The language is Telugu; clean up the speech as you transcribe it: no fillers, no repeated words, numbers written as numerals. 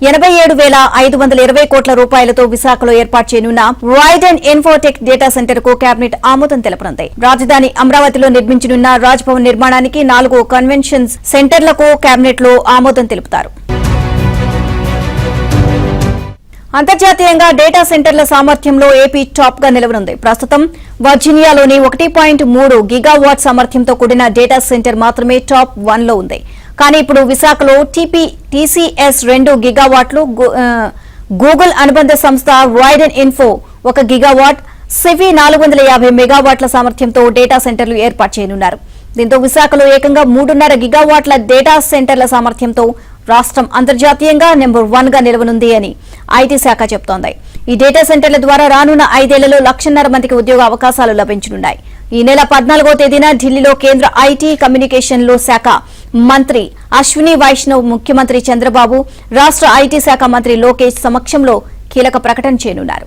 87,520 కోట్ల రూపాయలతో విశాఖలో ఏర్పాటు చేయనున్న రైడెన్ ఇన్ఫోటెక్ డేటా సెంటర్ కు కేబినెట్ ఆమోదం తెలపనుంది. రాజధాని అమరావతిలో నిర్మించనున్న రాజ్ భవన్ నిర్మాణానికి 4 కన్వెన్షన్ సెంటర్లకు కేబినెట్ లో ఆమోదం తెలుపుతారు. అంతర్జాతీయంగా డేటా సెంటర్ల సామర్థ్యంలో ఏపీ టాప్ గా నిలవనుంది. ప్రస్తుతం వర్జీనియాలోని 1.3 గిగావాట్ సామర్థ్యంతో కూడిన డేటా సెంటర్ మాత్రమే టాప్ 1 లో ఉంది. కానీ ఇప్పుడు విశాఖలో టీసీఎస్ 2 గిగావాట్లు, గూగుల్ అనుబంధ సంస్థ రైడెన్ ఇన్ఫో 1 గిగావాట్, సివి 450 మెగావాట్ల సామర్థ్యంతో డేటా సెంటర్లు ఏర్పాటు చేయనున్నారు. దీంతో విశాఖలో ఏకంగా 3.5 గిగావాట్ల డేటా సెంటర్ల సామర్థ్యంతో రాష్ట్రం అంతర్జాతీయంగా నెంబర్ 1 గా నిలవనుంది అని ఐటీ శాఖ చెబుతోంది. ఈ డేటా సెంటర్ల ద్వారా రానున్న 5 ఏళ్లలో 1,50,000 మందికి ఉద్యోగ అవకాశాలు లభించనున్నాయి. ఈ నెల 14వ తేదీన ఢిల్లీలో కేంద్ర ఐటీ కమ్యూనికేషన్ల శాఖ మంత్రి అశ్విని వైష్ణవ్, ముఖ్యమంత్రి చంద్రబాబు, రాష్ట్ర ఐటీ శాఖ మంత్రి లోకేష్ సమక్షంలో కీలక ప్రకటన చేయనున్నారు.